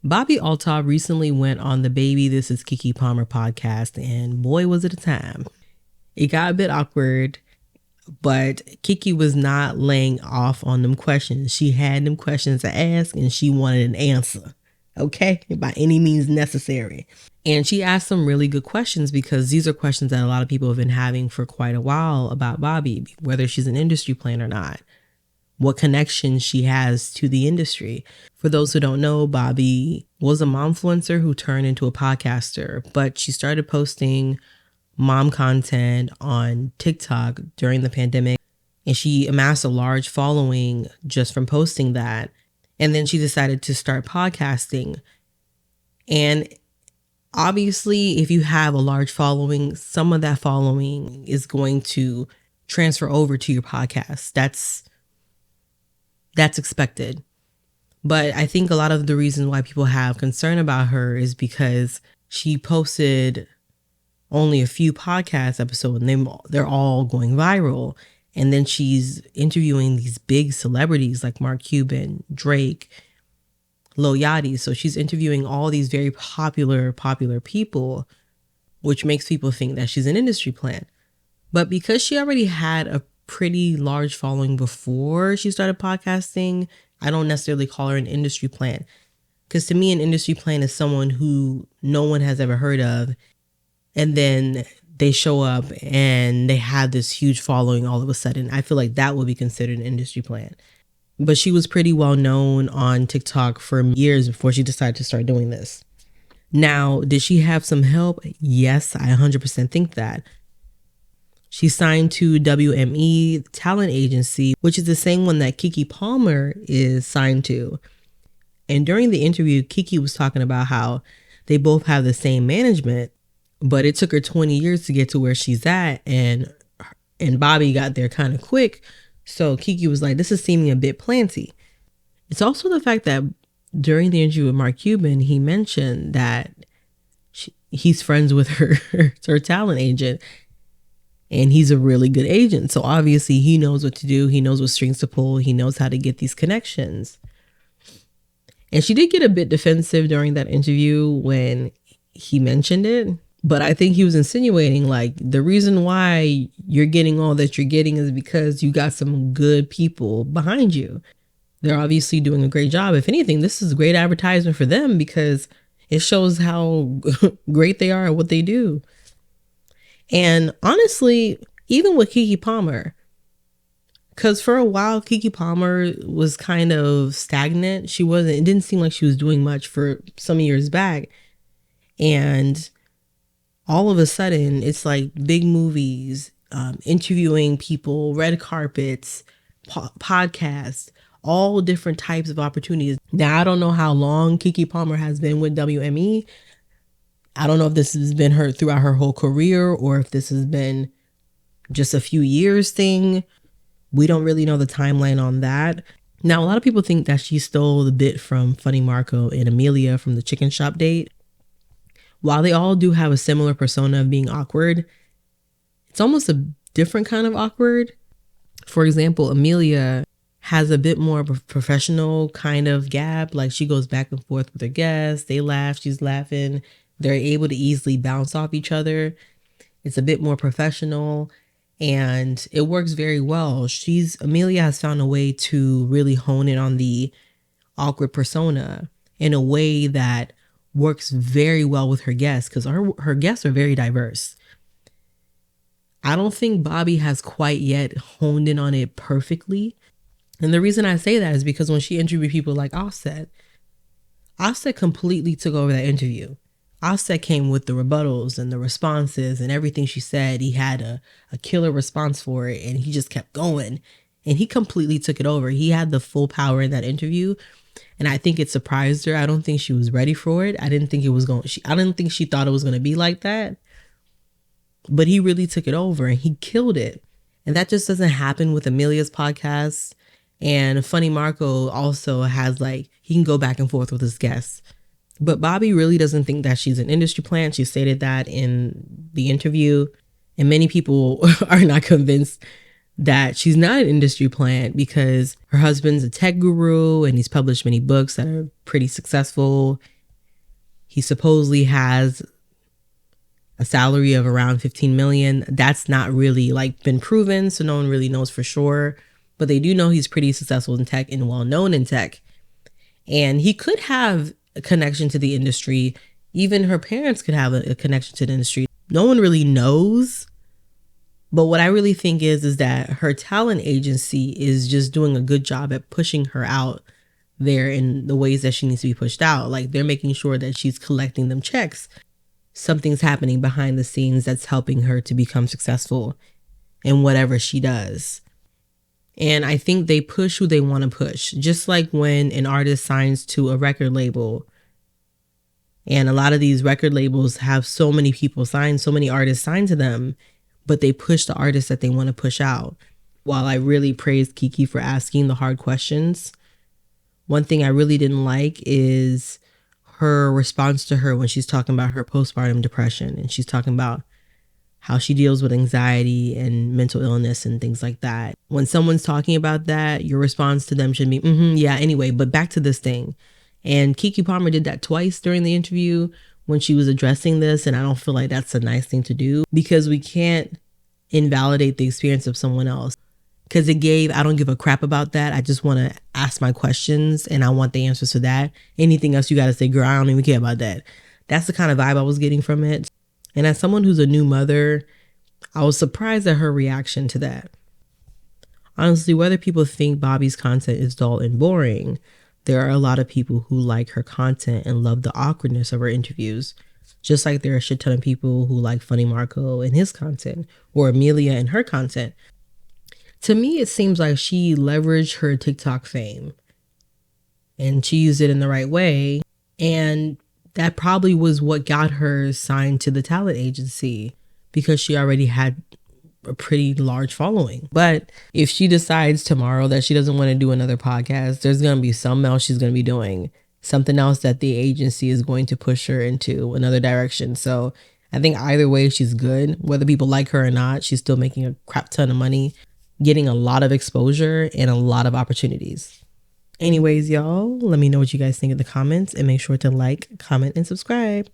Bobbi Althoff recently went on the Baby This Is Keke Palmer podcast, and boy, was it a time. It got a bit awkward, but Kiki was not laying off on them questions. She had them questions to ask, and she wanted an answer, okay? By any means necessary. And she asked some really good questions because these are questions that a lot of people have been having for quite a while about Bobbi, whether she's an industry plant or not, what connection she has to the industry. For those who don't know, Bobbi was a momfluencer who turned into a podcaster, but she started posting mom content on TikTok during the pandemic, and she amassed a large following just from posting that. And then she decided to start podcasting. And obviously, if you have a large following, some of that following is going to transfer over to your podcast. That's expected. But I think a lot of the reasons why people have concern about her is because she posted only a few podcast episodes and they're all going viral. And then she's interviewing these big celebrities like Mark Cuban, Drake, Lil Yachty. So she's interviewing all these very popular people, which makes people think that she's an industry plant. But because she already had a pretty large following before she started podcasting, I don't necessarily call her an industry plant. Because to me, an industry plant is someone who no one has ever heard of. And then they show up and they have this huge following all of a sudden. I feel like that would be considered an industry plant. But she was pretty well known on TikTok for years before she decided to start doing this. Now, did she have some help? Yes, I 100% think that. She signed to WME Talent Agency, which is the same one that Keke Palmer is signed to. And during the interview, Kiki was talking about how they both have the same management, but it took her 20 years to get to where she's at. And Bobbi got there kind of quick. So Kiki was like, this is seeming a bit planty. It's also the fact that during the interview with Mark Cuban, he mentioned that he's friends with her talent agent. And he's a really good agent. So obviously he knows what to do. He knows what strings to pull. He knows how to get these connections. And she did get a bit defensive during that interview when he mentioned it. But I think he was insinuating like the reason why you're getting all that you're getting is because you got some good people behind you. They're obviously doing a great job. If anything, this is great advertisement for them because it shows how great they are at what they do. And honestly, even with Keke Palmer, because for a while, Keke Palmer was kind of stagnant. It didn't seem like she was doing much for some years back. And all of a sudden, it's like big movies, interviewing people, red carpets, podcasts, all different types of opportunities. Now, I don't know how long Keke Palmer has been with WME. I don't know if this has been her throughout her whole career or if this has been just a few years thing. We don't really know the timeline on that. Now, a lot of people think that she stole the bit from Funny Marco and Amelia from the chicken shop date. While they all do have a similar persona of being awkward, it's almost a different kind of awkward. For example, Amelia has a bit more of a professional kind of gab. Like she goes back and forth with her guests. They laugh, she's laughing. They're able to easily bounce off each other. It's a bit more professional and it works very well. Amelia has found a way to really hone in on the awkward persona in a way that works very well with her guests because her guests are very diverse. I don't think Bobbi has quite yet honed in on it perfectly. And the reason I say that is because when she interviewed people like Offset completely took over that interview. Offset came with the rebuttals and the responses and everything she said. He had a killer response for it and he just kept going and he completely took it over. He had the full power in that interview and I think it surprised her. I don't think she was ready for it. I didn't think she thought it was going to be like that, but he really took it over and he killed it. And that just doesn't happen with Amelia's podcast. And Funny Marco also has he can go back and forth with his guests. But Bobbi really doesn't think that she's an industry plant. She stated that in the interview. And many people are not convinced that she's not an industry plant because her husband's a tech guru and he's published many books that are pretty successful. He supposedly has a salary of around 15 million. That's not really like been proven, so no one really knows for sure. But they do know he's pretty successful in tech and well known in tech. And he could have a connection to the industry. Even her parents could have a connection to the industry. No one really knows. But what I really think is that her talent agency is just doing a good job at pushing her out there in the ways that she needs to be pushed out. Like they're making sure that she's collecting them checks. Something's happening behind the scenes that's helping her to become successful in whatever she does. And I think they push who they want to push. Just like when an artist signs to a record label, and a lot of these record labels have so many people signed, so many artists signed to them, but they push the artists that they want to push out. While I really praised Kiki for asking the hard questions, one thing I really didn't like is her response to her when she's talking about her postpartum depression, and she's talking about how she deals with anxiety and mental illness and things like that. When someone's talking about that, your response to them should be, yeah, anyway, but back to this thing. And Keke Palmer did that twice during the interview when she was addressing this, and I don't feel like that's a nice thing to do because we can't invalidate the experience of someone else. Because I don't give a crap about that. I just want to ask my questions and I want the answers to that. Anything else you got to say, girl, I don't even care about that. That's the kind of vibe I was getting from it. And as someone who's a new mother, I was surprised at her reaction to that. Honestly, whether people think Bobbi's content is dull and boring, there are a lot of people who like her content and love the awkwardness of her interviews. Just like there are a shit ton of people who like Funny Marco and his content, or Amelia and her content. To me, it seems like she leveraged her TikTok fame and she used it in the right way. And that probably was what got her signed to the talent agency because she already had a pretty large following. But if she decides tomorrow that she doesn't want to do another podcast, there's going to be something else she's going to be doing. Something else that the agency is going to push her into another direction. So I think either way, she's good. Whether people like her or not, she's still making a crap ton of money, getting a lot of exposure and a lot of opportunities. Anyways, y'all, let me know what you guys think in the comments and make sure to like, comment, and subscribe.